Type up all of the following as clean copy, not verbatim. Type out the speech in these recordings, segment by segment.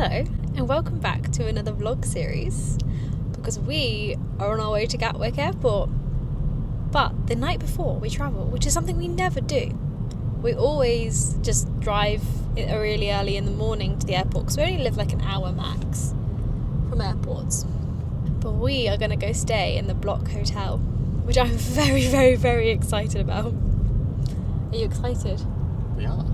Hello and welcome back to another vlog series, because we are on our way to Gatwick Airport. But the night before we travel, which is something we never do, we always just drive really early in the morning to the airport, because we only live like an hour max from airports. But we are going to go stay in the Bloc Hotel, which I'm very, very, very excited about. Are you excited? We are.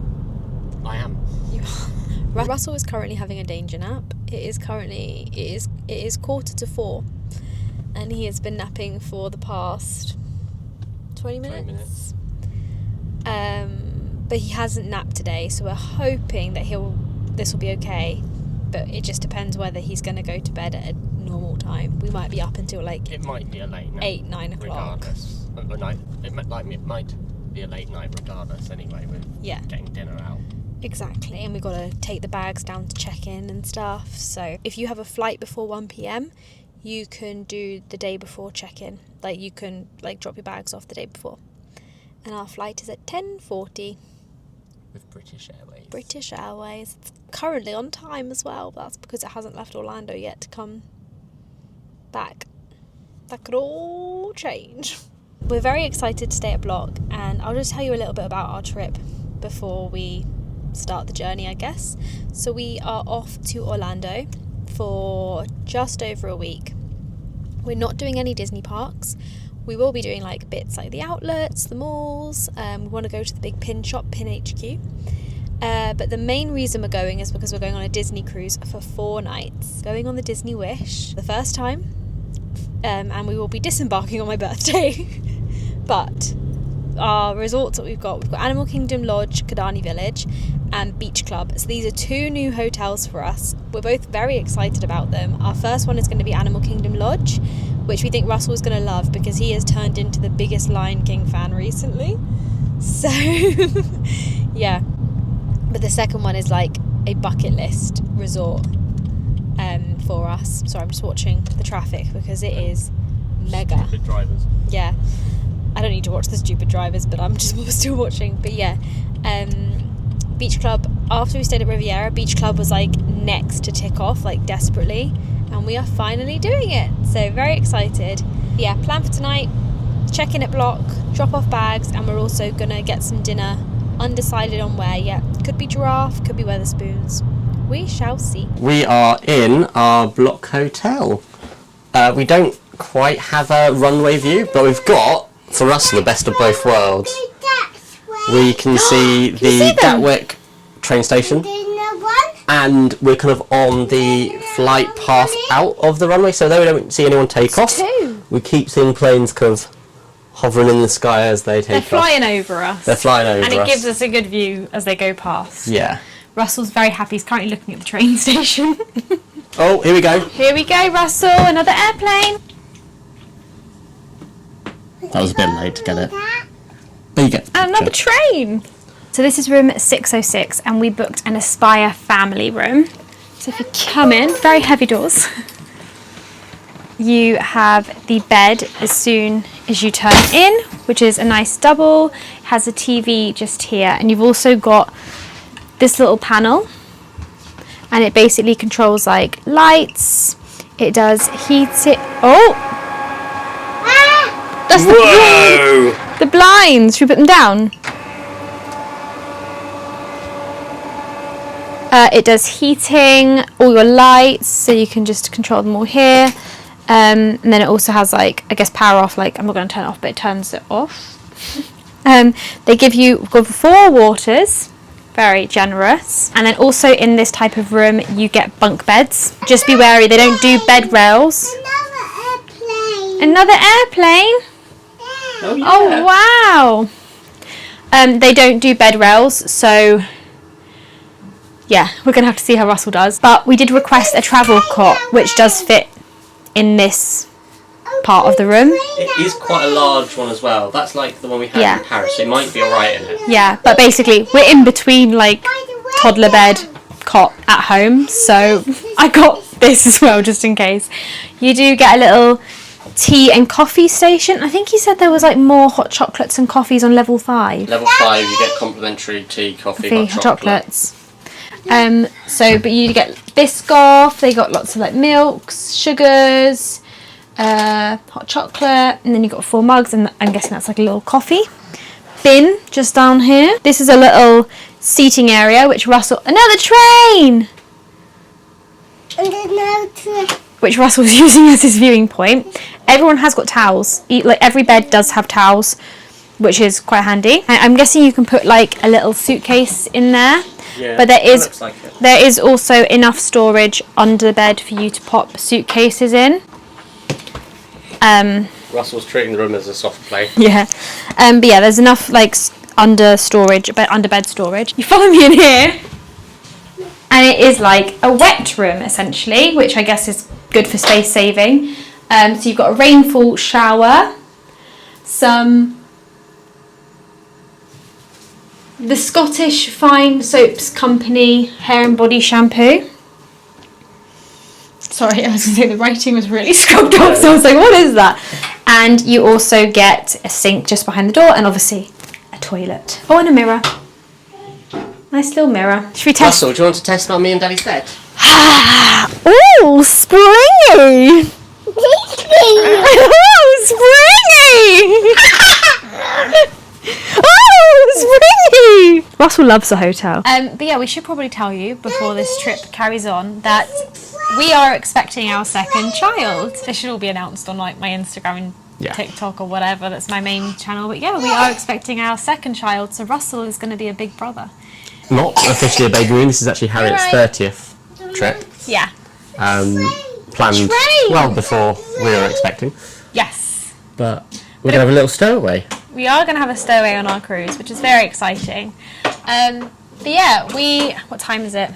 I am. You are. Russell is currently having a danger nap. It is 3:45, and he has been napping for the past 20 minutes. But he hasn't napped today, so we're hoping that this will be okay. But it just depends whether he's going to go to bed at a normal time. We might be up until like it might be a late night, 8-9 o'clock. Regardless, it might be a late night regardless. Anyway, with getting dinner out. Exactly, and we've got to take the bags down to check in and stuff. So if you have a flight before 1 p.m, you can do the day before check-in. Like you can drop your bags off the day before. And our flight is at 10:40. With British Airways. British Airways. It's currently on time as well. That's because it hasn't left Orlando yet to come back. That could all change. We're very excited to stay at Bloc, and I'll just tell you a little bit about our trip before we start the journey, I guess. So we are off to Orlando for just over a week. We're not doing any Disney parks. We will be doing like bits like the outlets, the malls. We want to go to the big pin shop, Pin HQ. But the main reason we're going is because we're going on a Disney cruise for 4 nights. Going on the Disney Wish the first time, and we will be disembarking on my birthday. But our resorts that we've got Animal Kingdom Lodge, Kidani Village, and Beach Club. So these are 2 new hotels for us. We're both very excited about them. Our first one is going to be Animal Kingdom Lodge, which we think Russell is going to love because he has turned into the biggest Lion King fan recently. So yeah. But the second one is like a bucket list resort for us. So I'm just watching the traffic because it is mega. Stupid drivers. Yeah. I don't need to watch the stupid drivers, but I'm just still watching. But yeah, Beach Club, after we stayed at Riviera, Beach Club was like next to tick off, like desperately, and we are finally doing it. So very excited. Yeah, plan for tonight, check in at Bloc, drop off bags, and we're also gonna get some dinner. Undecided on where yet. Could be Giraffe, could be Weatherspoons. We shall see. We are in our Bloc Hotel. We don't quite have a runway view, but we've got, for us, the best of both worlds. We can see the Gatwick train station, and we're kind of on the flight path out of the runway, so though we don't see anyone take off, we keep seeing planes kind of hovering in the sky as they take off. They're flying over us. They're flying over us. And it gives us a good view as they go past. Yeah. Russell's very happy. He's currently looking at the train station. Oh, here we go. Here we go, Russell. Another airplane. That was a bit late to get it. There you go. And another train. So this is room 606, and we booked an Aspire family room. So if you come in, very heavy doors. You have the bed as soon as you turn in, which is a nice double. It has a TV just here, and you've also got this little panel, and it basically controls like lights. It does heat it. Oh! That's the blinds. Should we put them down? It does heating, all your lights, so you can just control them all here. And then it also has like, I guess, power off. Like, I'm not going to turn it off, but it turns it off. They give you 4 waters. Very generous. And then also in this type of room you get bunk beds. Just be wary, they don't do bed rails. Another airplane? Oh, yeah. Oh wow. They don't do bed rails, so yeah, we're gonna have to see how Russell does. But we did request a travel cot, which does fit in this part of the room. It is quite a large one as well. That's like the one we had in Paris, so it might be alright in it. Yeah, but basically we're in between like toddler bed, cot at home, so I got this as well just in case. You do get a little tea and coffee station. I think he said there was like more hot chocolates and coffees on level 5. Level 5 you get complimentary tea, coffee, hot chocolates. So but you get Biscoff. They got lots of like milks, sugars, hot chocolate, and then you've got 4 mugs, and I'm guessing that's like a little coffee bin just down here. This is a little seating area which Russell... Another train! Which Russell's using as his viewing point. Everyone has got towels. Like every bed does have towels, which is quite handy. I'm guessing you can put like a little suitcase in there. Yeah, but there is also enough storage under the bed for you to pop suitcases in. Russell's treating the room as a soft play. Yeah. But yeah, there's enough like under bed storage. You follow me in here. And it is like a wet room essentially, which I guess is good for space saving. So you've got a rainfall shower, the Scottish Fine Soaps Company hair and body shampoo. Sorry, I was going to say the writing was really scrubbed off, so I was like, what is that? And you also get a sink just behind the door, and obviously a toilet. Oh, and a mirror. Nice little mirror. Should we test? Russell, do you want to test on me and Daddy's bed? Ooh, springy! Oh, springy! Oh, springy! Russell loves the hotel. But yeah, we should probably tell you before this trip carries on that we are expecting our second child. This should all be announced on like my Instagram and TikTok or whatever. That's my main channel. But yeah, we are expecting our second child. So Russell is going to be a big brother. Not officially a baby room. This is actually Harriet's 30th trip. Yeah. Planned well before we were expecting. Yes. But we're going to have a little stowaway. We are going to have a stowaway on our cruise, which is very exciting. But yeah, what time is it?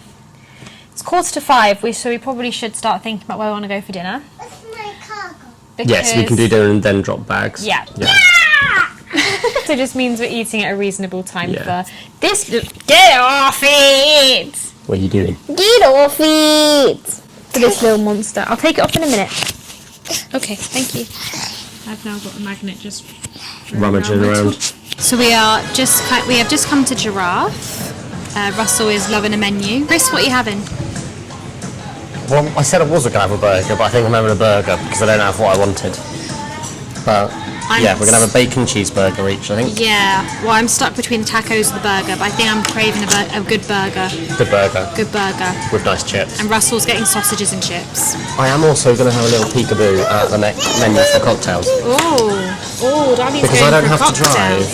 It's 4:45, so we probably should start thinking about where we want to go for dinner. What's my cargo? Yes, we can do dinner and then drop bags. Yeah. So it just means we're eating at a reasonable time for this. Get off it! What are you doing? Get off it! For this little monster. I'll take it off in a minute. Okay, thank you. I've now got a magnet just Rummaging around. So we have just come to Giraffe. Russell is loving a menu. Chris, what are you having? Well, I said I wasn't going to have a burger, but I think I'm having a burger because I don't have what I wanted. But we're going to have a bacon cheeseburger each, I think. Yeah, well, I'm stuck between the tacos and the burger, but I think I'm craving a good burger. Good burger. Good burger. With nice chips. And Russell's getting sausages and chips. I am also going to have a little peekaboo at the next menu for cocktails. Oh, Daddy's because going I don't for have to drive.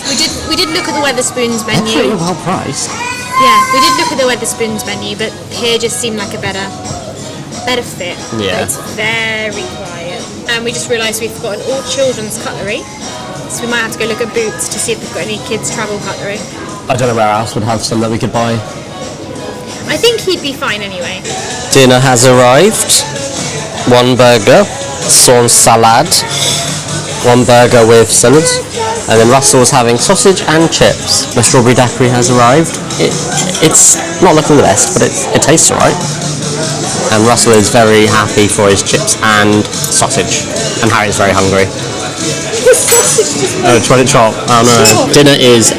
We did look at the Weatherspoons Pretty menu. well priced. Yeah, we did look at the Weatherspoons menu, but here just seemed like a better fit. Yeah. But it's very quiet. And we just realised we've forgotten all children's cutlery. So we might have to go look at Boots to see if they've got any kids' travel cutlery. I don't know where else would have some that we could buy. I think he'd be fine anyway. Dinner has arrived. 1 burger, sauce salad, 1 burger with salad, and then Russell's having sausage and chips. My strawberry daiquiri has arrived. It's not looking the best, but it tastes alright. And Russell is very happy for his chips and sausage, and Harry's very hungry. Oh, try to chop. Oh no. Dinner is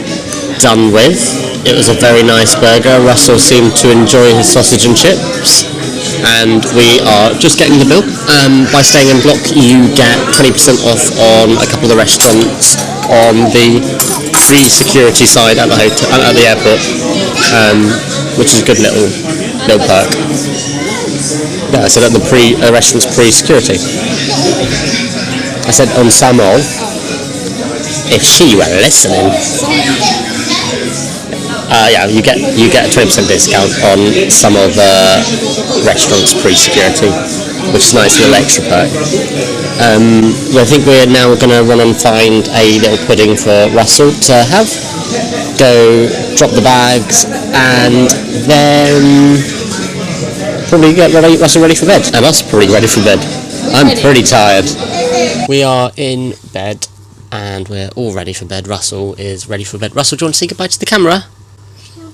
done with. It was a very nice burger. Russell seemed to enjoy his sausage and chips. And we are just getting the bill. By staying in Bloc, you get 20% off on a couple of the restaurants on the free security side at the hotel, at the airport, which is a good little perk. Yeah, I said at the restaurant's pre-security. I said on some of, if she were listening. You get a 20% discount on some of the restaurants pre-security, which is a nice little extra perk. I think we're now going to run and find a little pudding for Russell to have, go drop the bags, and then probably get Russell ready for bed, and us probably ready for bed. I'm pretty tired. We are in bed, and we're all ready for bed. Russell is ready for bed. Russell, do you want to say goodbye to the camera?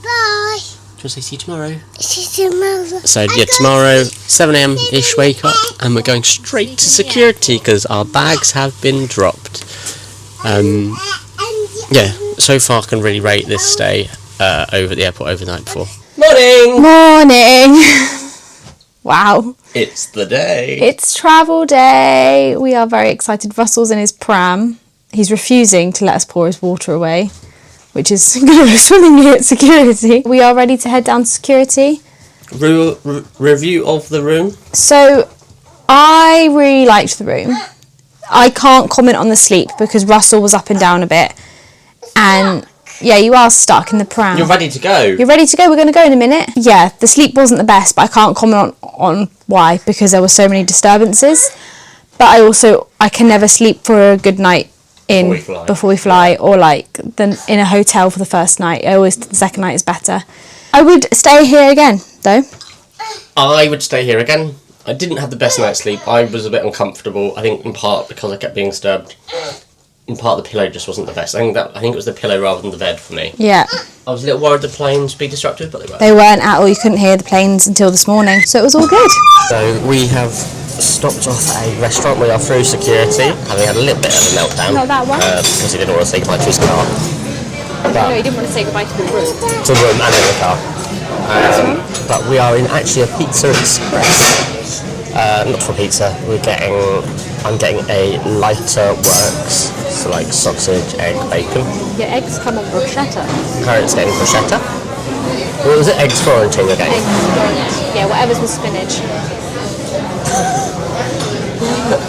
Bye. Do you want to say see you tomorrow? See you tomorrow. So yeah, tomorrow 7 a.m-ish wake up, and we're going straight to security because our bags have been dropped. So far I can really rate this stay over at the airport overnight before. Morning! Morning! Wow. It's the day. It's travel day. We are very excited. Russell's in his pram. He's refusing to let us pour his water away, which is going to go swimmingly at security. We are ready to head down to security. Review of the room. So, I really liked the room. I can't comment on the sleep because Russell was up and down a bit. And yeah, you are stuck in the pram. You're ready to go. You're ready to go. We're going to go in a minute. Yeah, the sleep wasn't the best, but I can't comment on why because there were so many disturbances. But I can never sleep for a good night before we fly, or like in a hotel for the first night. The second night is better. I would stay here again, though. I would stay here again. I didn't have the best night's sleep. I was a bit uncomfortable. I think in part because I kept being disturbed. In part the pillow just wasn't the best. I think it was the pillow rather than the bed for me. Yeah. I was a little worried the planes would be disrupted, but they weren't. They weren't at all. You couldn't hear the planes until this morning, so it was all good. So we have stopped off at a restaurant. We are through security, having had a little bit of a meltdown. Not that one. Because he didn't want to say goodbye to his car. No, he didn't want to say goodbye to the room. To the room and in the car. But we are in actually a Pizza Express. Not for pizza. I'm getting a lighter works, so like sausage, egg, bacon. Your eggs come on bruschetta. Parents getting bruschetta. What was it? Eggs Florentine again. Yeah, whatever's with spinach.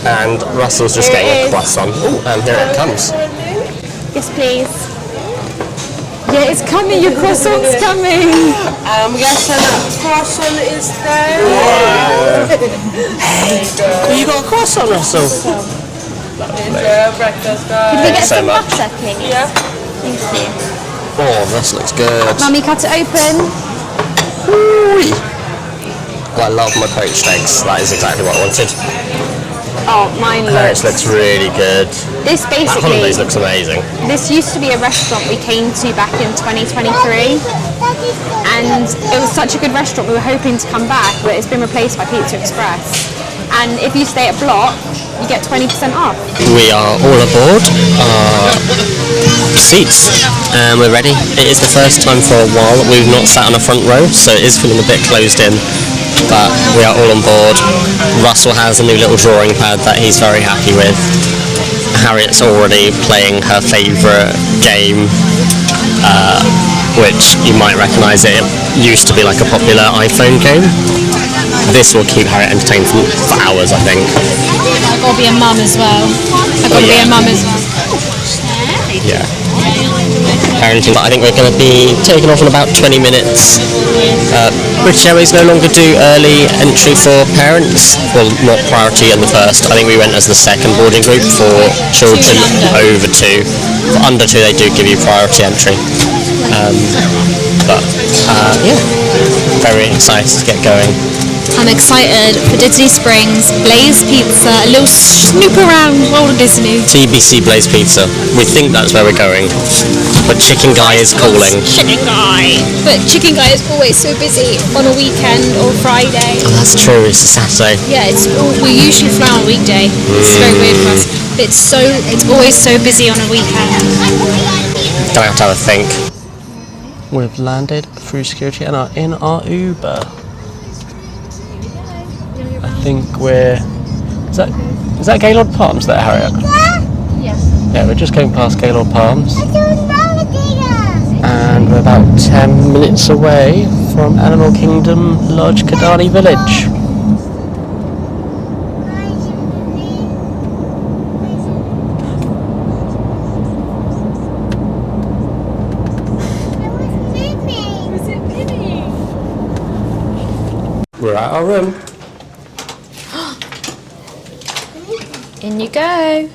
And Russell's just getting a croissant. Ooh, and here it comes. Yes, please. Yeah, it's coming. Your croissant's coming. Yes, and that croissant is there. Hey, you got a croissant, Russell? Enjoy breakfast, guys. Could we get so some much. butter, please? Yeah. Thank you. Oh, this looks good. Mummy, cut it open. Ooh. I love my poached eggs. That is exactly what I wanted. Oh, mine It looks really good. This That basically, hollandaise looks amazing. this used to be a restaurant we came to back in 2023, and it was such a good restaurant. We were hoping to come back, but it's been replaced by Pizza Express. And if you stay at Bloc, you get 20% off. We are all aboard our seats and we're ready. It is the first time for a while that we've not sat on a front row, so it is feeling a bit closed in. But we are all on board. Russell has a new little drawing pad that he's very happy with. Harriet's already playing her favourite game, which you might recognise. It used to be like a popular iPhone game. This will keep Harriet entertained for hours, I think. I've got to be a mum as well. Yeah. Parenting, but I think we're going to be taking off in about 20 minutes. British Airways no longer do early entry for parents. Well, not priority in the first. I think we went as the second boarding group for children over 2. For under 2 they do give you priority entry. Yeah, very excited to get going. I'm excited for Disney Springs, Blaze Pizza, a little snoop around Walt Disney. TBC Blaze Pizza. We think that's where we're going. But Chicken Guy is calling. Chicken Guy. But Chicken Guy is always so busy on a weekend or Friday. Oh, that's true, it's a Saturday. Yeah, we usually fly on a weekday. It's very weird for us. But it's always so busy on a weekend. Gonna have to have a think. We've landed through security and are in our Uber. I think we're... Is that Gaylord Palms there, Harriet? Yeah. Yeah, we're just going past Gaylord Palms. And we're about 10 minutes away from Animal Kingdom Lodge Kadani Village. We're at our room. In you go.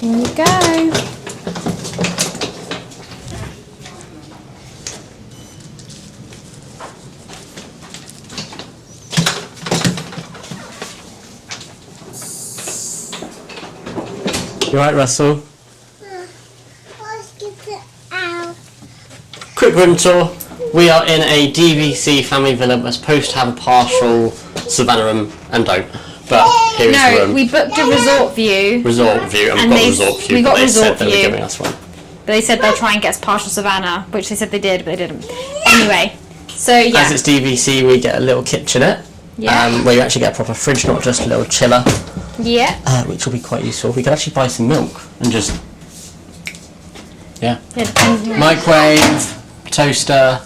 In you go. You alright, Russell? Quick room tour. We are in a DVC family villa. We're supposed to have a partial savannah room and don't. But here is the room. We booked a resort view. Resort view, and we've got resort view. We got but they resort said they were view. giving us one. But they said they'll try and get us partial savannah, which they said they did, but they didn't. Anyway, So yeah. As it's DVC, we get a little kitchenette. Yeah. Where you actually get a proper fridge, not just a little chiller. Yeah. Which will be quite useful. We could actually buy some milk and just... Yeah. Microwave, toaster,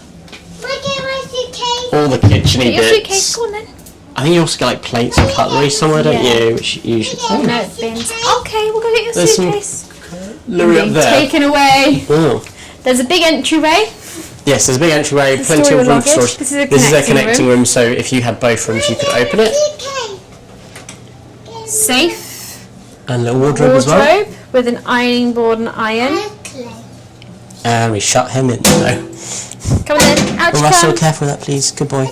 all the kitchen-y Your bits. suitcase, go on then. I think you also get like plates and cutlery somewhere, don't Yeah. you? Which you should... Oh, No, it's bins. Okay, we'll go get your There's some suitcase. Louis up Being there. taken away. Oh. There's a big entryway. Yes, there's a big entryway, To plenty store of your room for luggage. storage. This is a a connecting room. room, so if you had both rooms, you could open it. Safe. And a little wardrobe as well. Wardrobe with an ironing board and iron. And we shut him in. No. Come on then. Out you Russell, come. careful with that, please. Good boy.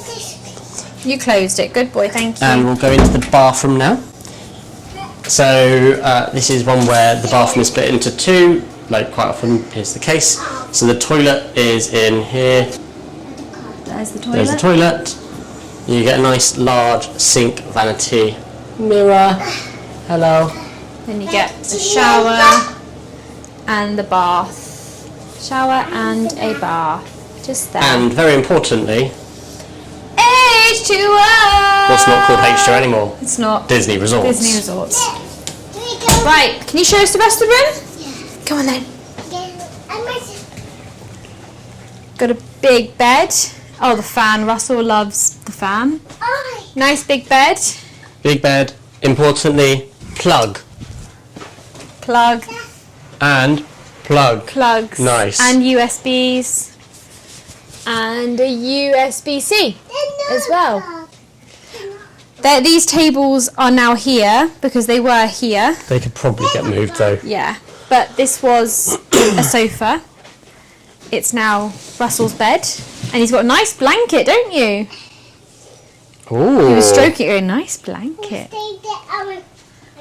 You closed it. Good boy. Thank you. And we'll go into the bathroom now. So this is one where the bathroom is split into two, like quite often is the case. So the toilet is in here. There's the toilet. There's the toilet. You get a nice large sink, vanity, mirror. Hello. Then you get the shower and the bath. Shower and a bath. Just there. And very importantly, H2O! what's not called H2 anymore? It's not. Disney Resorts. Disney Resorts. Right, can you show us the rest of the room? Come on then. Got a big bed. Oh, the fan. Russell loves the fan. Nice big bed. Big bed. Importantly, plug. Plug. And plug. Plugs. Nice. And USBs. And a USB-C as well. These tables are now here because they were here. They could probably get moved though. Yeah. But this was a sofa. It's now Russell's bed. And he's got a nice blanket, don't you? Ooh. He was stroking it. A nice blanket.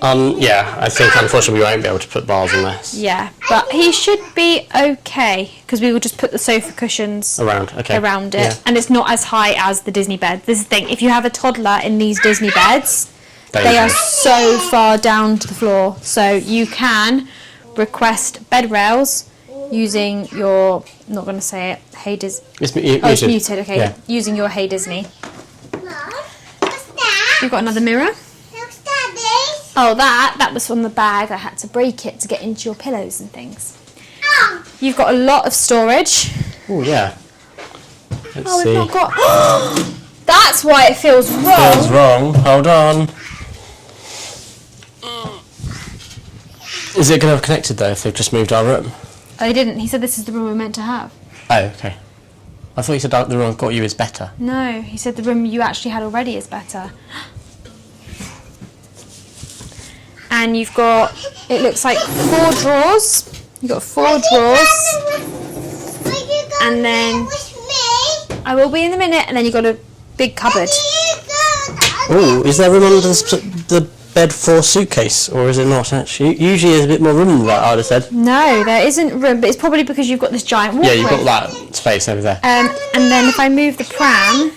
Yeah, I think unfortunately we won't be able to put bars on this. Yeah, but he should be okay because we will just put the sofa cushions Around it, yeah. And it's not as high as the Disney bed. This is the thing, if you have a toddler in these Disney beds, they are so far down to the floor. So you can request bed rails using your, I'm not going to say it, Hey Disney. It's muted. Oh, it's muted, okay. Yeah. Using your Hey Disney. You've got another mirror. Oh, that was from the bag. I had to break it to get into your pillows and things. You've got a lot of storage. Oh yeah. Let's Oh, see. we've not got... That's why it feels wrong. Feels wrong. Hold on. Is it going to have connected though if they've just moved our room? They didn't. He said this is the room we're meant to have. Oh, okay. I thought you said the room I've got you is better. No, he said the room you actually had already is better. And you've got, it looks like 4 drawers. You've got 4 drawers. And then, I will be in a minute, and then you've got a big cupboard. Oh, is there room under the bed for a suitcase, or is it not actually? Usually there's a bit more room than that, I'd have said. No, there isn't room, but it's probably because you've got this giant walkway. Yeah, you've got that space over there. And then if I move the pram...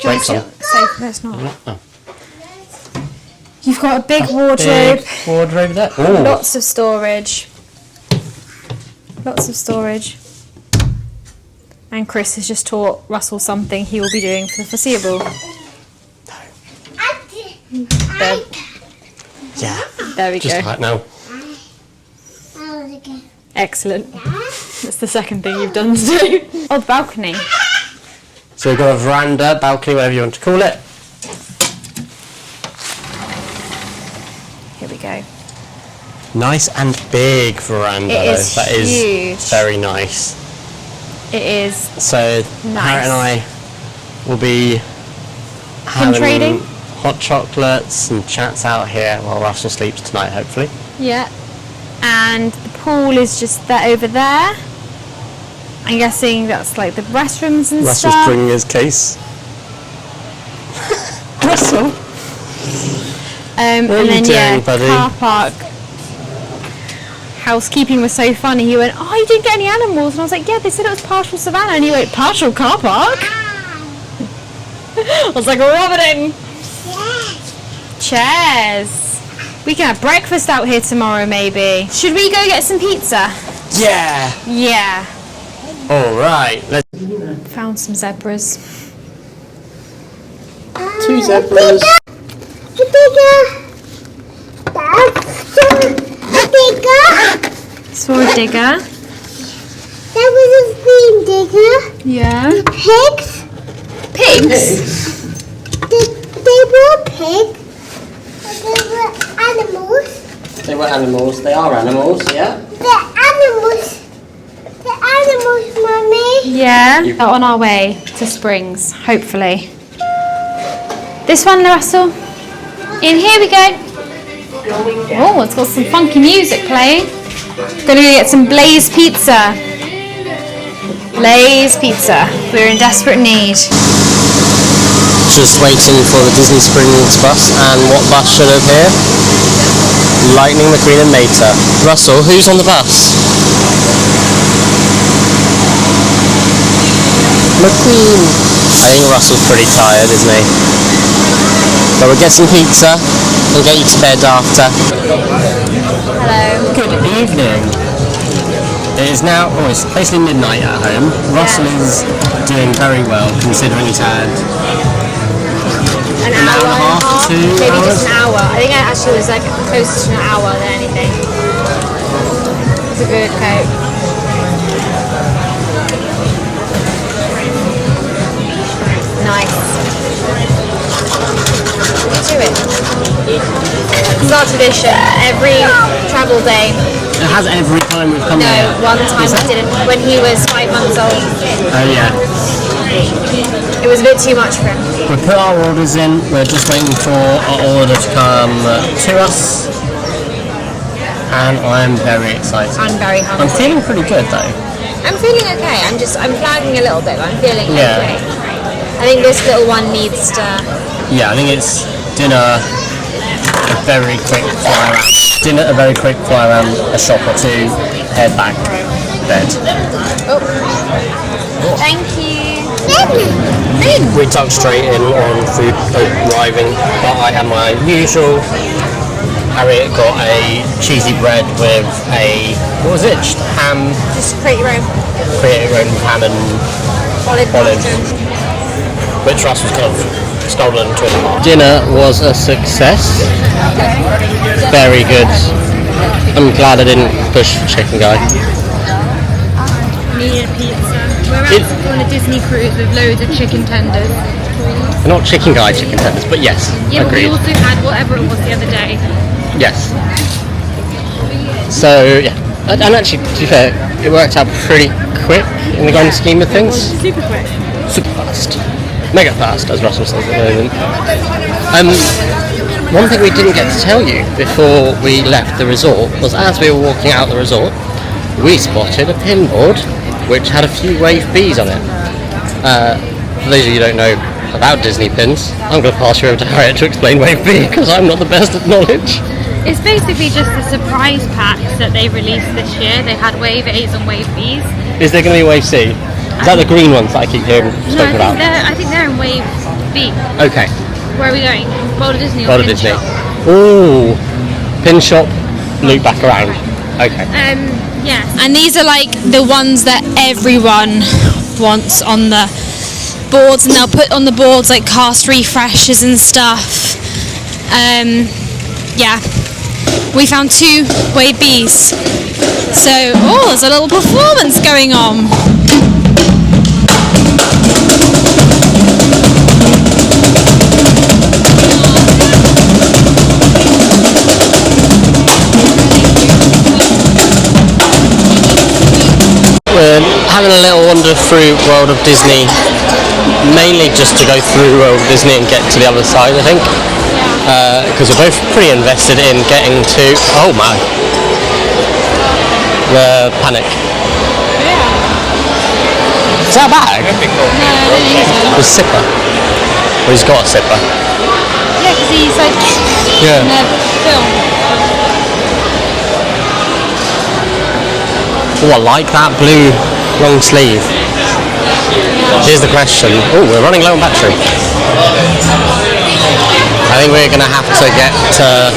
Brakes on. No, it's not. Oh. You've got a big wardrobe. Big wardrobe there. Oh. Lots of storage. Lots of storage. And Chris has just taught Russell something he will be doing for the foreseeable. There, Yeah. there we Just go. like now. Excellent. That's the second thing you've done today. Oh, the balcony. So we've got a veranda, balcony, whatever you want to call it. Here we go. Nice and big veranda. It is though. That is huge. very nice. It is So Harriet and I will be having trading? hot chocolates and chats out here while Russell sleeps tonight, hopefully. Yeah. And the pool is just there over there. I'm guessing that's like the restrooms and Russell's stuff. bringing his case. Russell. And are you then doing, buddy? car park. Housekeeping was so funny. He went, "Oh, you didn't get any animals?" And I was like, "Yeah, they said it was partial savannah." And he went, "Partial car park?" I was like, "Rub it in." Chairs. We can have breakfast out here tomorrow, maybe. Should we go get some pizza? Yeah. Yeah. All right. Let's. Found some zebras. 2 zebras. Saw a digger. That was a green digger. Yeah. Pigs. Pigs? They were pigs. They were animals. They were animals. They are animals, yeah. They're animals. They're animals, Mummy. Yeah. We're on our way to Springs, hopefully. This one, Russell. In here we go. Oh, it's got some funky music playing. Gonna go get some Blaze Pizza. Blaze Pizza. We're in desperate need. Just waiting for the Disney Springs bus, and what bus should appear? Lightning McQueen and Mater. Russell, who's on the bus? McQueen. I think Russell's pretty tired, isn't he? But we'll get some pizza and get you to bed after. Hello. Good evening. It is now, it's basically midnight at home. Russell is doing very well considering he's had An hour and a half, 2 maybe hours? just an hour. I think it actually was like closer to an hour than anything. It's a good coat. Nice. Do it. It's our tradition. Every travel day. It has every time we've come No, here. one time we didn't. When he was 5 months old, Oh yeah. it was a bit too much for him. We put our orders in, we're just waiting for our order to come to us. And I'm very excited. I'm very hungry. I'm feeling pretty good though. I'm feeling okay. I'm flagging a little bit, but I'm feeling Yeah. okay. I think this little one needs to. Yeah, I think it's dinner, a very quick fly around. Dinner, a very quick fly around a shop or two, head back, bed. Oh. Thank you. We tucked straight in on food arriving, but I had my usual. Harriet got a cheesy bread with a, what was it? Ham, Just create your own create your own ham and olive. which Russ was kind of stolen to it. Dinner was a success. Very good. I'm glad I didn't push Chicken Guy. Needed pizza. We're out on a Disney cruise with loads of chicken tenders. Not Chicken Guy chicken tenders, but yes, Yeah, but we agreed. also had whatever it was the other day. Yes. So yeah, and actually, to be fair, it worked out pretty quick in the grand scheme of things. Super quick. Super fast. Mega fast, as Russell says at the moment. One thing we didn't get to tell you before we left the resort was as we were walking out the resort, we spotted a pinboard which had a few wave bees on it. For those of you who don't know about Disney pins, I'm going to pass you over to Harriet to explain wave bee because I'm not the best at knowledge. It's basically just the surprise packs that they released this year. They had Wave A's and Wave B's. Is there going to be wave C? Is that the green ones that I keep hearing spoken about? I think they're in Wave B. Okay. Where are we going? World of Disney or World of Pin Disney. Shop? Ooh. Pin shop, loop back around. Okay. Yes. And these are like the ones that everyone wants on the boards, and they'll put on the boards like cast refreshes and stuff. Yeah. We found 2 Wave B's. So, there's a little performance going on. We're having a little wander through World of Disney, mainly just to go through World of Disney and get to the other side, I think. Because we're both pretty invested in getting to, oh my, the Panic. Is that a bag? No, I don't think so. The zipper. Well, he's got a zipper. Yeah, because he's like Yeah. in the film. Oh, I like that blue long sleeve. Here's the question. Oh, we're running low on battery. I think we're going to have to get to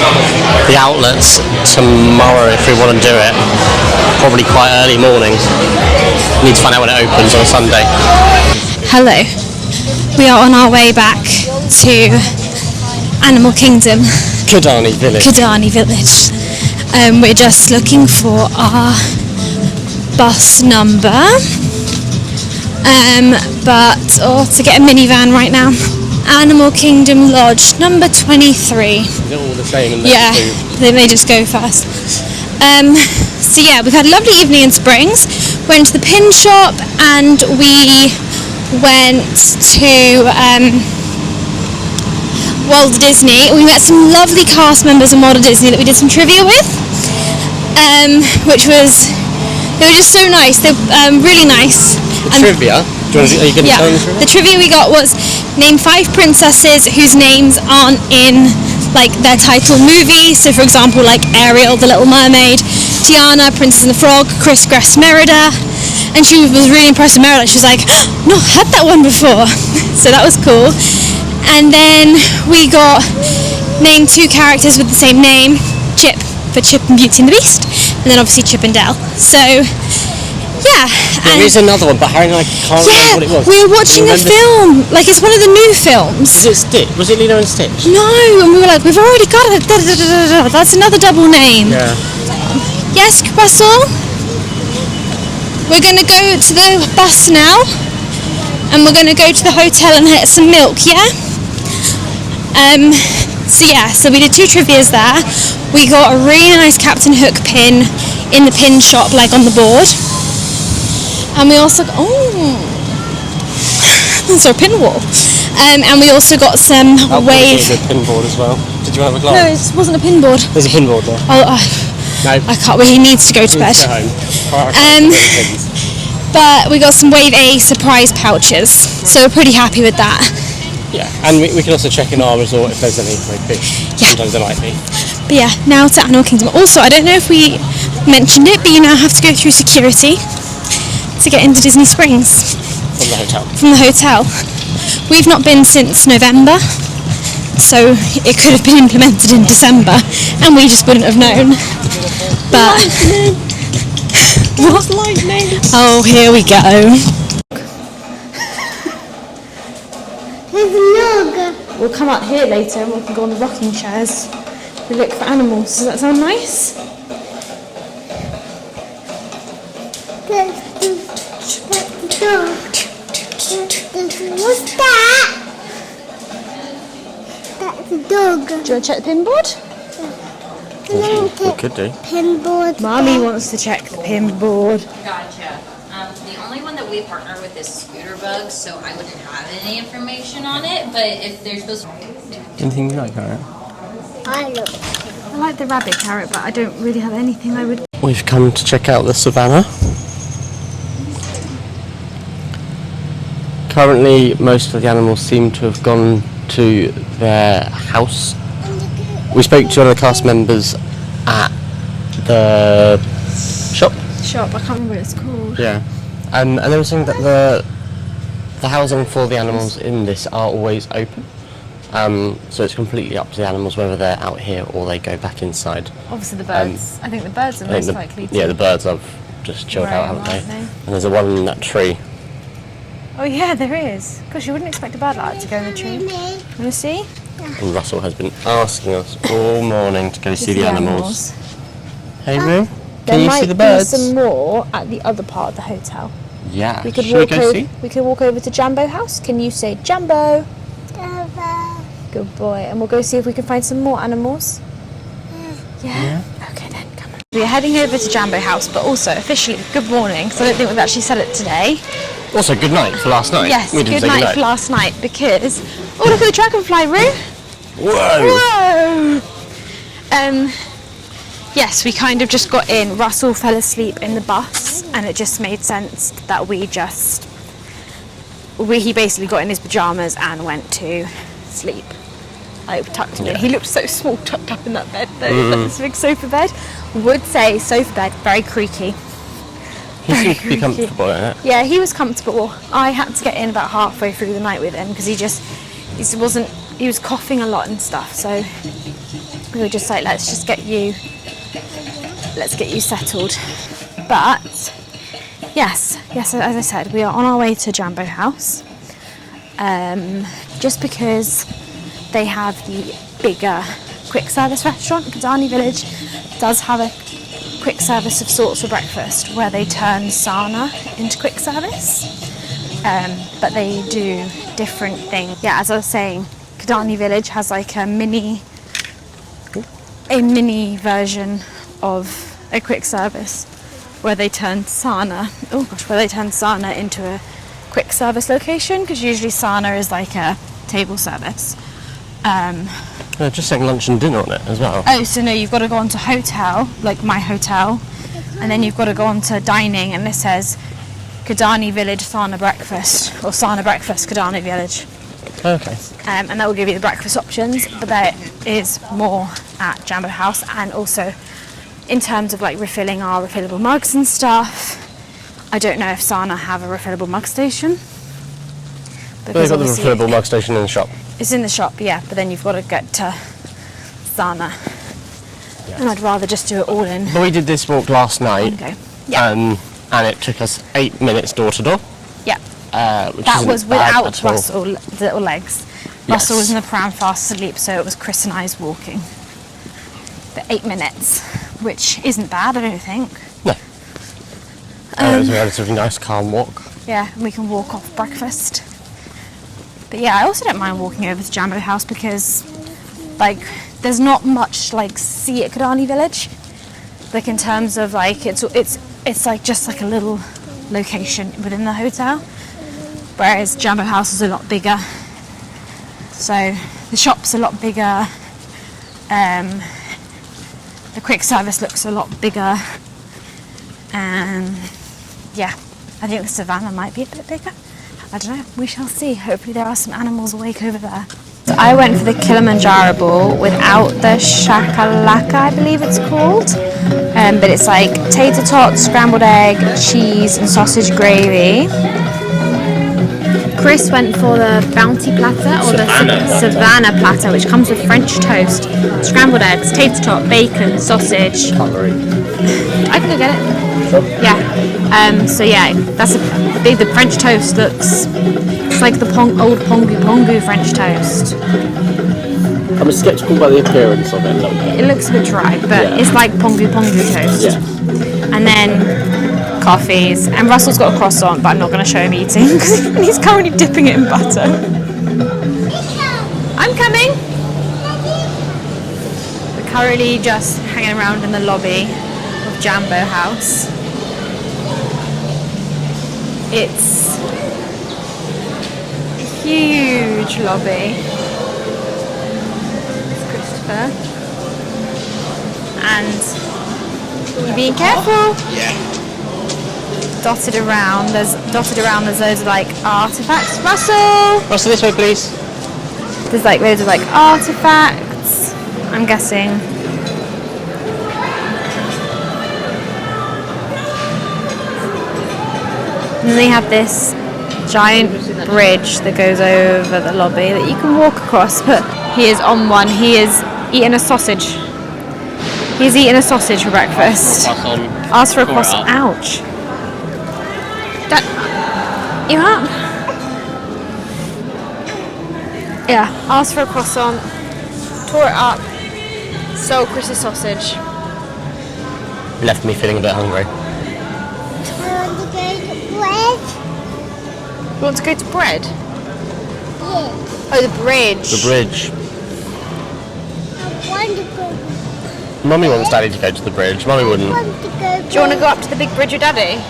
the outlets tomorrow if we want to do it. probably quite early morning. Need to find out when it opens on a Sunday. Hello. We are on our way back to Animal Kingdom, Kidani Village. Kidani Village. We're just looking for our bus number, to get a minivan right now. Animal Kingdom Lodge number 23. Is it all the same in there? Yeah, they made us go first. So yeah, we've had a lovely evening in Springs. Went to the pin shop and we went to Walt Disney. We met some lovely cast members of Walt Disney that we did some trivia with, they were just so nice. They're really nice. Trivia? Are you going to tell me The trivia we got was name 5 princesses whose names aren't in like their title movie. So for example, like Ariel, the Little Mermaid, Tiana, Princess and the Frog, Chris Grass Merida. And she was really impressed with Merida. She was like, no, had that one before. So that was cool. And then we got name 2 characters with the same name. Chip for Chip and Beauty and the Beast, and then obviously Chip and Dale. So yeah. There is another one, but Harry and I can't remember what it was. We were watching a film, like it's one of the new films. Was it Lilo and Stitch? No, and we were like, we've already got it. That's another double name. Yeah. Yes, Russell? We're going to go to the bus now, and we're going to go to the hotel and get some milk, yeah? So we did 2 trivias there. We got a really nice Captain Hook pin in the pin shop, like on the board. And we also got, that's our pin wall. And we also got some wave. There's a pin board as well. Did you have a glance? No, it wasn't a pin board. There's a pin board there. Oh, No. I can't. Well, he needs to go to bed. But we got some Wave A surprise pouches, so we're pretty happy with that. Yeah, and we can also check in our resort if there's any like fish. Yeah. Sometimes there might be. But yeah, now to Animal Kingdom. Also, I don't know if we mentioned it, but you now have to go through security to get into Disney Springs. From the hotel. From the hotel. We've not been since November, so it could have been implemented in December, and we just wouldn't have known. But What's lightning? oh, here we go. There's a log. We'll come out here later and we can go on the rocking chairs. We look for animals. Does that sound nice? That's the dog. What's that? That's a dog. Do you want to check the pin board? We could do. Pinboard. Mummy wants to check the pin board. Gotcha. The only one that we partner with is Scooter Bug, so I wouldn't have any information on it. But if there's those, Anything you like, Harry? I look. I like the rabbit carrot, but I don't really have anything I would... We've come to check out the savannah. Currently, most of the animals seem to have gone to their house. We spoke to one of the cast members at the shop. Shop, I can't remember what it's called. Yeah, and they were saying that the housing for the animals in this are always open. So it's completely up to the animals whether they're out here or they go back inside. Obviously the birds. I think the birds are most likely to. Yeah, the birds have just chilled out, haven't they? Aren't they? And there's a one in that tree. Oh yeah, there is. Gosh, you wouldn't expect a bird like that to go in the tree. Want to see? And Russell has been asking us all morning to go see the animals. Hey, Roo, can you see the birds? There might be some more at the other part of the hotel. Yeah. We could Should we go see? We could walk over to Jambo House. Can you say Jambo? Good boy. And we'll go see if we can find some more animals. Yeah? Okay then, come on. We're heading over to Jambo House, but also officially good morning, so I don't think we've actually said it today. Also, good night for last night. Yes, we didn't good say night for last night because... Oh, look at the dragonfly, Roo! Whoa! Whoa! Yes, we kind of just got in. Russell fell asleep in the bus, and it just made sense that he basically got in his pajamas and went to sleep. I tucked him in. He looked so small tucked up in that bed though, like this big sofa bed. Would say sofa bed, very creaky. He seemed to be comfortable in it. Yeah, he was comfortable. I had to get in about halfway through the night with him because he was coughing a lot and stuff, so we were just like, let's get you settled. But yes, as I said, we are on our way to Jambo House. Just because they have the bigger quick service restaurant. Kidani Village does have a quick service of sorts for breakfast where they turn Sana into quick service, but they do different things. Yeah, as I was saying, Kidani Village has like a mini version of a quick service where they turn Sana into a quick service location, because usually Sana is like a table service. Just saying lunch and dinner on it as well. Oh, so no, you've got to go on to hotel, like my hotel, and then you've got to go on to dining, and this says Kidani Village Sana Breakfast, or Sana Breakfast Kidani Village. Okay. And that will give you the breakfast options, but there is more at Jambo House, and also in terms of like refilling our refillable mugs and stuff. I don't know if Sana have a refillable mug station. They've got the refillable mug station in the shop. It's in the shop, yeah, but then you've got to get to Sana. Yes. And I'd rather just do it all in. But we did this walk last night. Okay. Yeah. And it took us 8 minutes door to door. Yeah. Which that was without Russell. Russell's little legs. Yes. Russell was in the pram fast asleep, so it was Chris and I's walking. The 8 minutes, which isn't bad, I don't think. No. It was a relatively nice, calm walk. Yeah, and we can walk off breakfast. But yeah, I also don't mind walking over to Jambo House because, like, there's not much like see at Kidani Village. Like in terms of like it's like just like a little location within the hotel, whereas Jambo House is a lot bigger. So the shop's a lot bigger. The quick service looks a lot bigger, and yeah, I think the savannah might be a bit bigger. I don't know, we shall see. Hopefully there are some animals awake over there. So I went for the Kilimanjaro ball without the shakalaka, I believe it's called. But it's like tater tots, scrambled egg, cheese and sausage gravy. Chris went for the bounty platter, or the savannah platter, which comes with French toast, scrambled eggs, tater tot, bacon, sausage. I can go get it. Sure. Yeah. So yeah, that's the French toast looks. It's like the old pongu French toast. I'm sceptical by the appearance of it a little bit. It looks a bit dry, but it's like pongu toast. Yeah. And then coffees. And Russell's got a croissant, but I'm not going to show him eating because he's currently dipping it in butter. I'm coming. We're currently just hanging around in the lobby of Jambo House. It's a huge lobby. It's Christopher. And you being careful? Yeah. Dotted around, there's loads of like artifacts. Russell, this way, please. There's like loads of like artifacts, I'm guessing. And then they have this giant bridge that goes over the lobby that you can walk across, but he is on one. He is eating a sausage. He's eating a sausage for breakfast. Ask for a croissant. Ouch. You up? Yeah, asked for a croissant, tore it up, stole Chris's sausage. Left me feeling a bit hungry. I want to go to bread. You want to go to bread? Yeah. Oh, the bridge. The bridge. I want to go. Mummy wants Daddy to go to the bridge. Mummy wouldn't. I want to go. Do you want to go up to the big bridge with Daddy?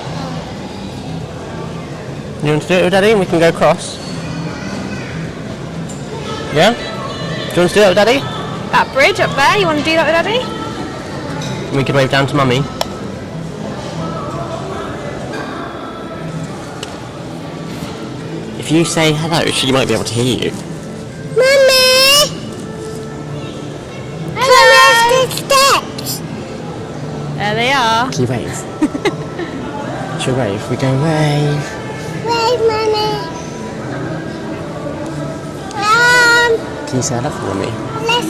You want to do it with Daddy and we can go across? Yeah? Do you want to do that with Daddy? That bridge up there, you want to do that with Daddy? And we can wave down to Mummy. If you say hello, she might be able to hear you. Mummy! Hello! The steps! There they are. Can you wave? Should we wave? We go wave. Wait, Mummy. Can you say hello for Mummy? Love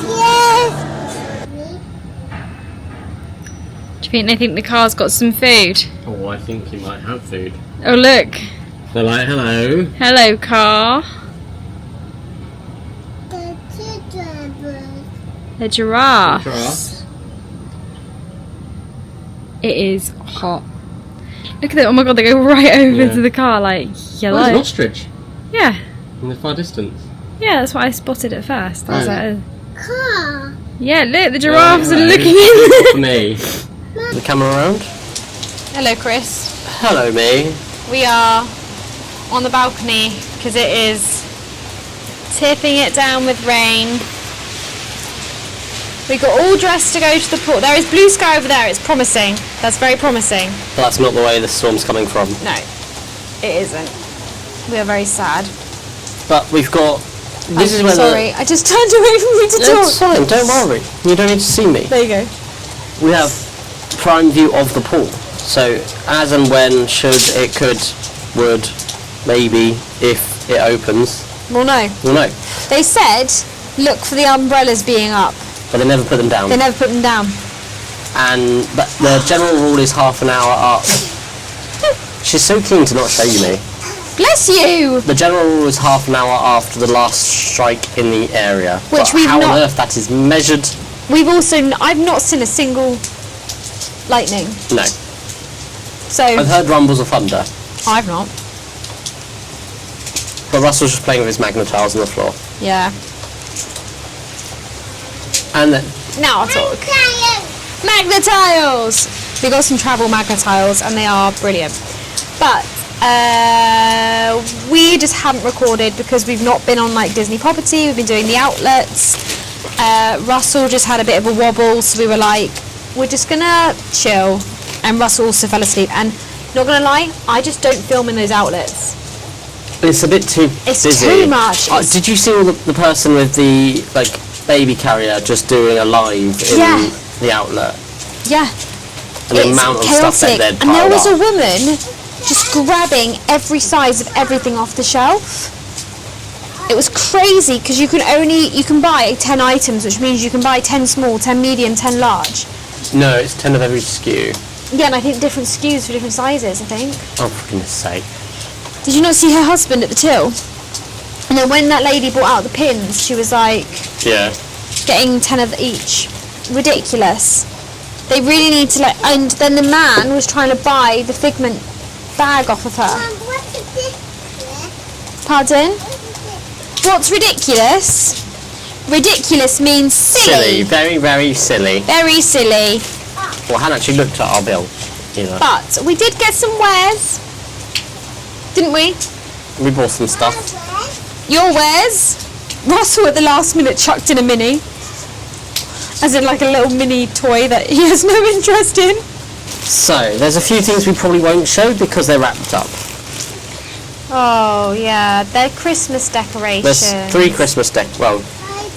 you. think they think the car's got some food? Oh, I think he might have food. Oh, look. They're like, hello. Hello, car. The giraffe. Giraffe. It is hot. Look at it. Oh my god, they go right over Yeah. to the car like yellow. Oh, it's an ostrich Yeah. in the far distance. Yeah, that's what I spotted at first. I was Oh. like, oh. Car. Yeah, look, the giraffes are Hello. looking For in. me. The camera around. Hello, Chris. Hello, me. We are on the balcony because it is tipping it down with rain. We got all dressed to go to the port. There is blue sky over there. It's promising. That's very promising. That's not the way the storm's coming from. No, it isn't. We are very sad. But we've got. This I'm is where sorry. I just turned away from you to It's talk. fine. Don't worry. You don't need to see me. There you go. We have prime view of the pool. So as and when, should it, could, would, maybe, if it opens, Well, no. we'll know. They said, look for the umbrellas being up. But they never put them down. They never put them down. And but the general rule is half an hour up. She's so keen to not show you me. Bless you! The general rule is half an hour after the last strike in the area. Which But we've how not- on earth that is measured? We've also, I've not seen a single lightning. No. So, I've heard rumbles of thunder. I've not. But Russell's just playing with his magnetiles on the floor. Yeah. And then, Now I'll talk. Magnetiles! We got some travel magnetiles and they are brilliant. But we just haven't recorded because we've not been on like Disney property. We've been doing the outlets. Russell just had a bit of a wobble, so we were like, we're just gonna chill. And Russell also fell asleep. And not gonna lie, I just don't film in those outlets. it's a bit too It's busy. too much. Did you see all the person with the baby carrier just doing a live in Yeah. the outlet? Yeah. And the amount of stuff that they'd And there piled was a up. woman just grabbing every size of everything off the shelf. It was crazy because you can buy 10 items, which means you can buy 10 small, 10 medium, 10 large. No, it's 10 of every SKU. Yeah, and I think different SKUs for different sizes, I think. Oh, for goodness sake. Did you not see her husband at the till? And then when that lady brought out the pins, she was like Yeah. getting 10 of each. Ridiculous. They really need to and then the man was trying to buy the Figment bag off of her. What's this? Pardon? What's ridiculous? Ridiculous means silly. Very, very silly. Very silly. Well, I hadn't actually looked at our bill either. But we did get some wares. Didn't we? We bought some stuff. Your wares? Russell at the last minute chucked in a mini. As in like a little mini toy that he has no interest in. So, there's a few things we probably won't show because they're wrapped up. Oh yeah, they're Christmas decorations. There's 3 Christmas well,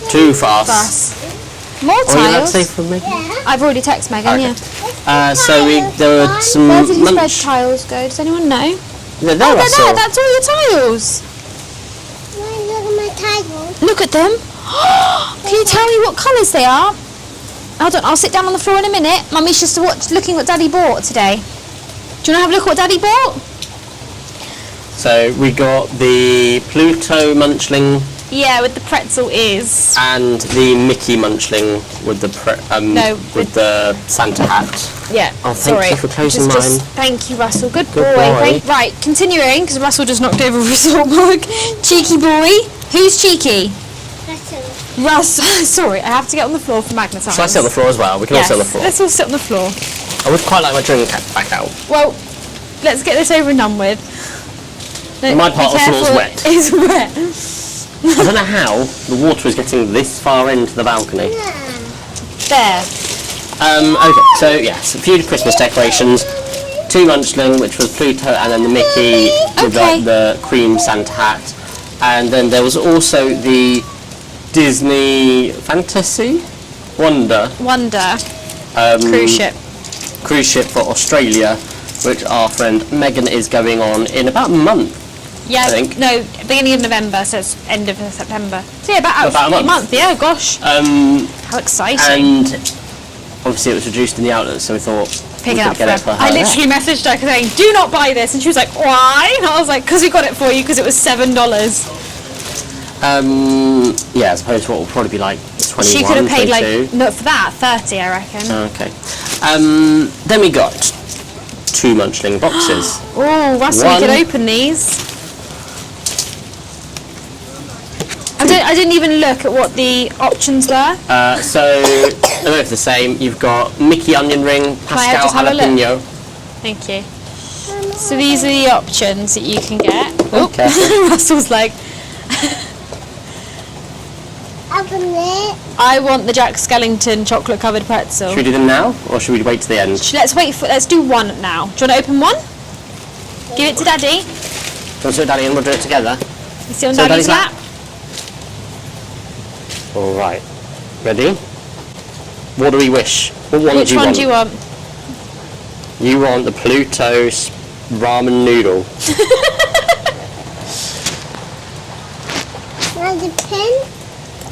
2 for us. Plus. More Oh, you allowed to tiles. say for me? I've already texted Megan, Okay. yeah. So there were some Where did his red munch. tiles go? Does anyone know? They're there, Oh, they're Russell. there. That's all your tiles. Look at my tiles. Look at them. Can you tell me what colours they are? Hold on, I'll sit down on the floor in a minute. Mummy's just looking what Daddy bought today. Do you want to have a look at what Daddy bought? So we got the Pluto Munchling Yeah, with the pretzel ears. and the Mickey Munchling with the No, with the Santa hat. Yeah, Oh, thank sorry. you for closing just, mine. Thank you, Russell. Good Good boy. boy. Right, continuing, because Russell just knocked over a resort mug. Cheeky boy. Who's cheeky? Russ. Sorry, I have to get on the floor for magnetize. Shall I sit on the floor as well? We can all Yes, sit on the floor. let's all sit on the floor. I would quite like my drink back out. Well, let's get this over and done with. My part of the floor's wet. It's wet. I don't know how the water is getting this far into the balcony. There. Okay, so yes, a few Christmas decorations. 2 Munchling, which was Pluto, and then the Mickey with Okay. the cream Santa hat. And then there was also the Disney Fantasy Wonder Wonder. Cruise ship. cruise ship for Australia, which our friend Megan is going on in about a month. Yeah, I think. no, beginning of November, so it's end of September. So yeah, about a month. Yeah, gosh. Um, How exciting. and obviously it was reduced in the outlet, so we thought Pick we it could up get for it for her. her. I literally messaged her saying, "Do not buy this," and she was like, "Why?" And I was like, "Because we got it for you because it was $7." Yeah, as opposed to what will probably be like 21, She could have paid 22. like not for that 30, I reckon. Okay. Then we got 2 Munchling boxes. Oh, Russell, we One. could open these. I didn't even look at what the options were. So they're both the same. You've got Mickey onion ring, Pascal just have a look? jalapeno. Thank you. So these are the options that you can get. Oh, Okay. Russell's like, Open it. I want the Jack Skellington chocolate covered pretzel. Should we do them now, or should we wait to the end? Let's do one now. Do you want to open one? Give it to Daddy. Do you want to do it, Daddy, and we'll do it together? You sit on So Daddy's Daddy's lap. All right. Ready? What do we wish? What one Which one do you want? You want the Pluto ramen noodle. Want the pen?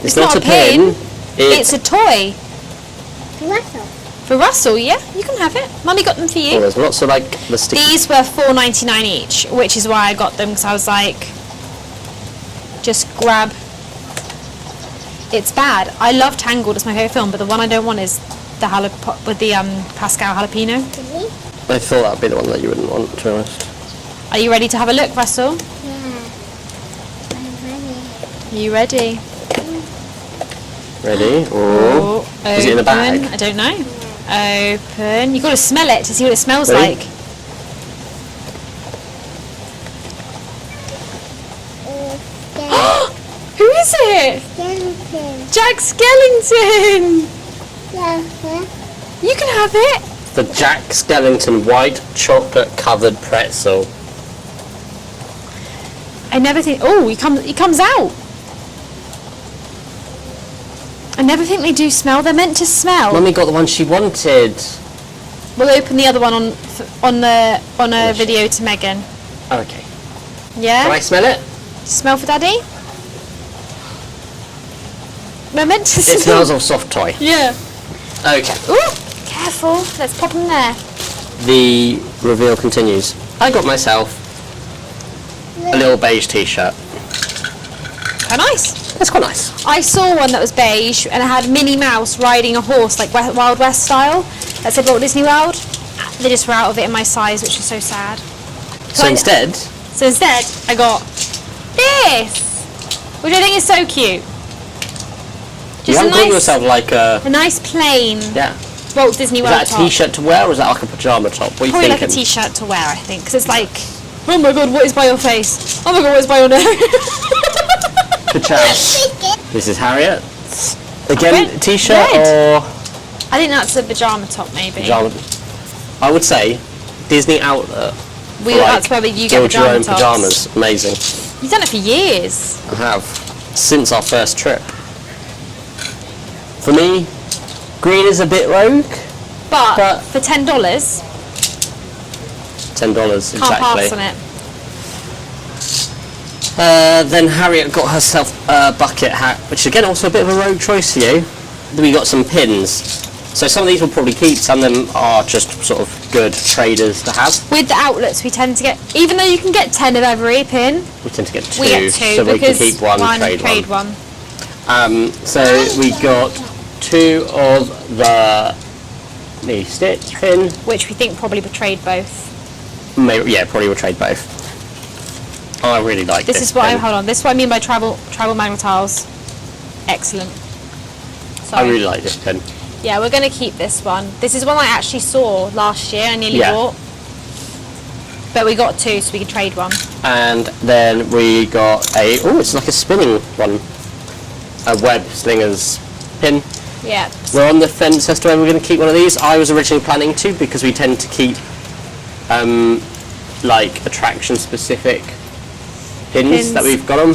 It's not a pin. It's It's a toy. Russell. For Russell, yeah? You can have it. Mummy got them for oh, you. there's lots of like the sticky. These were $4.99 each, which is why I got them, because I was like, just grab. It's bad. I love Tangled, it's my favourite film, but the one I don't want is the with the Pascal jalapeno. I thought that'd be the one that you wouldn't want, to be honest. Are you ready to have a look, Russell? Yeah. I'm ready. Are you ready? Ready? Oh. Is it in the bag? I don't know. Open. You've got to smell it to see what it smells Ready? like. Who is it? Skeleton. Jack Skellington! Yeah. You can have it. The Jack Skellington white chocolate covered pretzel. I never think. Oh, he comes out. I never think they do smell. They're meant to smell. Mummy got the one she wanted. We'll open the other one on a video to Megan. Okay. Yeah. Can I smell it? Smell for Daddy. They're meant to It smell. smells of soft toy. Yeah. Okay. Ooh, careful. Let's pop them there. The reveal continues. I got myself a little beige t-shirt. How nice. That's quite nice. I saw one that was beige and it had Minnie Mouse riding a horse, like Wild West style. That said Walt Disney World. They just were out of it in my size, which is so sad. So instead, I got this, which I think is so cute. you Just haven't got yourself like a... a nice plain Yeah. Walt Disney Is World that a top. t-shirt to wear, or is that like a pyjama top? What are you Probably like thinking? a t-shirt to wear, I think, because it's like, oh my god, what is by your face? Oh my god, what is by your nose? Good chow. This is Harriet. Again, Red. t-shirt Red. or I think that's a pyjama top, maybe. pyjama? I would say Disney outlet. That's where you get build your own tops. pyjamas. Amazing. You've done it for years. I have since our first trip. For me, green is a bit rogue. But for $10, $10 can't pass exactly. on it. Then Harriet got herself a bucket hat, which is again also a bit of a rogue choice for you. We got some pins. So some of these we'll probably keep, some of them are just sort of good traders to have. With the outlets, we tend to get, even though you can get 10 of every pin, We tend to get two, we get two so we can because keep one, trade one. So we got 2 of the knee stitch pin. which we think probably betrayed both. Maybe, yeah, probably will trade both. I really like this. This is what pin. this is what I mean by tribal magnetiles. Excellent. I really like this pin. Yeah, we're going to keep this one. This is one I actually saw last year. I nearly Yeah. bought. But we got 2, so we can trade one. And then we got it's like a spinning one. A web slingers pin. Yeah. We're on the fence as to whether we're going to keep one of these. I was originally planning to, because we tend to keep like attraction specific pins that we've got them.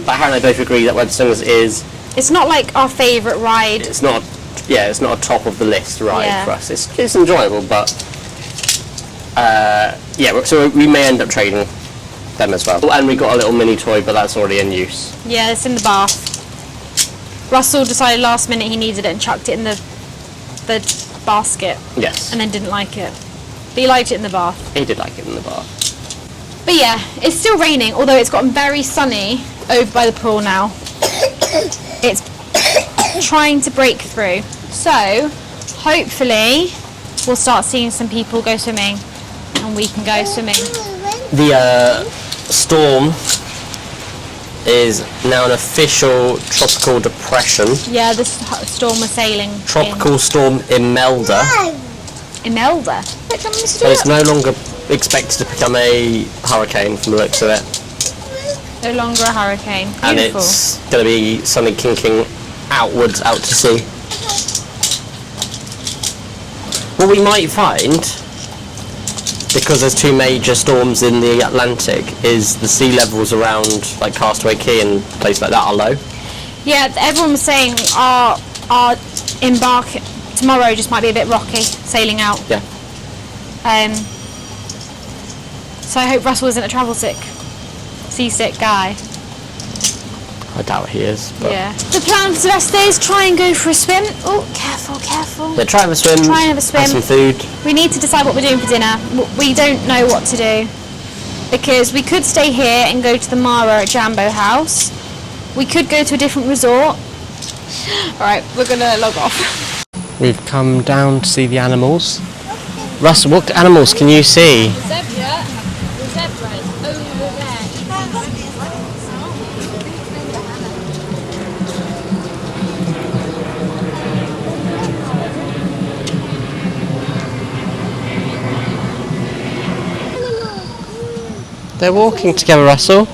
But Harry and I both agree that web slingers is... It's not like our favourite ride. It's not a top of the list ride Yeah. for us. It's enjoyable, but so we may end up trading them as well. And we got a little mini toy, but that's already in use. Yeah, it's in the bath. Russell decided last minute he needed it and chucked it in the the basket Yes. and then didn't like it. But he liked it in the bath. He did like it in the bath. But yeah, it's still raining, although it's gotten very sunny over by the pool now. It's trying to break through. So, hopefully, we'll start seeing some people go swimming and we can go swimming. The storm is now an official tropical depression. Yeah, the storm we're sailing Tropical storm Imelda. Imelda? But it's no longer expected to become a hurricane from the looks of it. No longer a hurricane. Beautiful. And it's going to be something kinking outwards out to sea. What we might find, because there's two major storms in the Atlantic, is the sea levels around like Castaway Cay and places like that are low. Yeah, everyone was saying our embark tomorrow just might be a bit rocky, sailing out. Yeah. So I hope Russell isn't a travel seasick guy. I doubt he is. But Yeah. The plan for the rest of the day is try and go for a swim. Oh, careful, careful. yeah, try and have a swim. Try and have a swim. Have some food. We need to decide what we're doing for dinner. We don't know what to do. Because we could stay here and go to the Mara at Jambo House. We could go to a different resort. Alright, we're gonna log off. We've come down to see the animals. Russell, what animals can you see? The zebra is over there. They're walking together, Russell.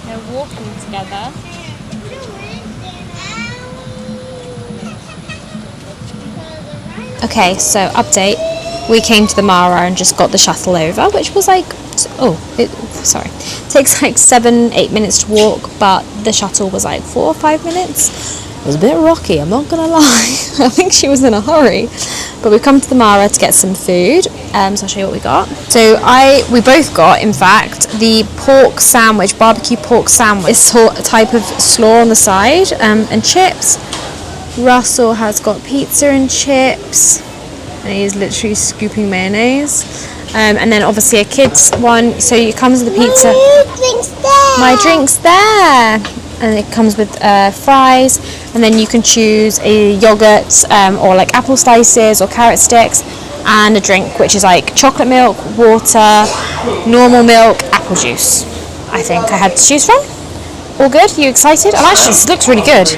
They're walking together. Okay, so update. We came to the Mara and just got the shuttle over, which was like, takes like 7-8 minutes to walk, but the shuttle was like 4 or 5 minutes. It was a bit rocky, I'm not gonna lie. I think she was in a hurry. But we've come to the Mara to get some food, so I'll show you what we got. So we both got, in fact, the pork sandwich, barbecue pork sandwich. This type of slaw on the side, and chips. Russell has got pizza and chips, and he's literally scooping mayonnaise. And then obviously a kid's one, so it comes with the pizza. My drink's there! And it comes with fries, and then you can choose a yogurt or like apple slices or carrot sticks, and a drink which is like chocolate milk, water, normal milk, apple juice. I think I had to choose from. All good? You excited? And actually this looks really good.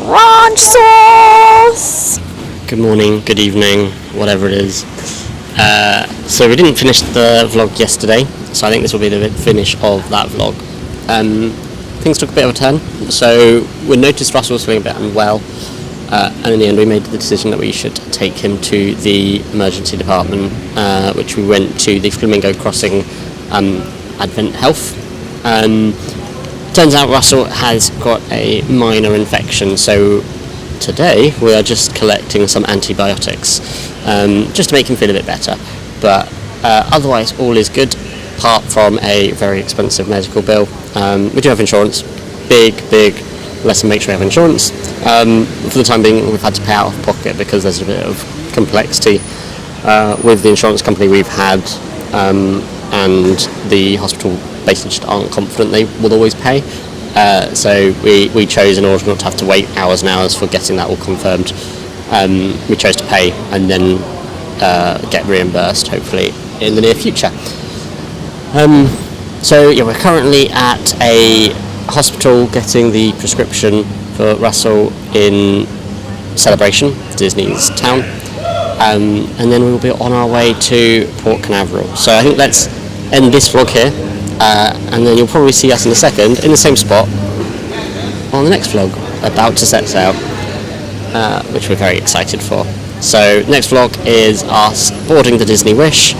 Ranch sauce! Good morning, good evening, whatever it is. So we didn't finish the vlog yesterday, so I think this will be the finish of that vlog. Things took a bit of a turn, so we noticed Russell was feeling a bit unwell, and in the end we made the decision that we should take him to the emergency department, which we went to the Flamingo Crossing Advent Health. Turns out Russell has got a minor infection, so today we are just collecting some antibiotics, just to make him feel a bit better, but otherwise all is good, apart from a very expensive medical bill. We do have insurance, big lesson, make sure you have insurance. For the time being we've had to pay out of pocket because there's a bit of complexity with the insurance company we've had, and the hospital basically just aren't confident they will always pay. So we chose, in order not to have to wait hours and hours for getting that all confirmed, we chose to pay and then get reimbursed hopefully in the near future. So yeah, we're currently at a hospital getting the prescription for Russell in Celebration, Disney's town, and then we will be on our way to Port Canaveral. So I think let's end this vlog here, and then you'll probably see us in a second in the same spot on the next vlog, about to set sail, which we're very excited for. So next vlog is us boarding the Disney Wish,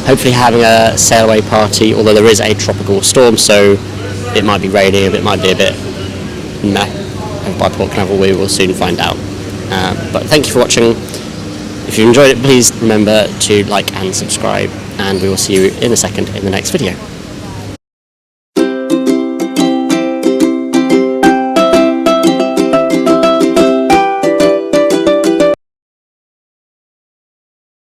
hopefully having a sail away party, although there is a tropical storm, so it might be raining, it might be a bit meh. By Port Canaveral we will soon find out. But thank you for watching. If you enjoyed it, please remember to like and subscribe, and we will see you in a second in the next video.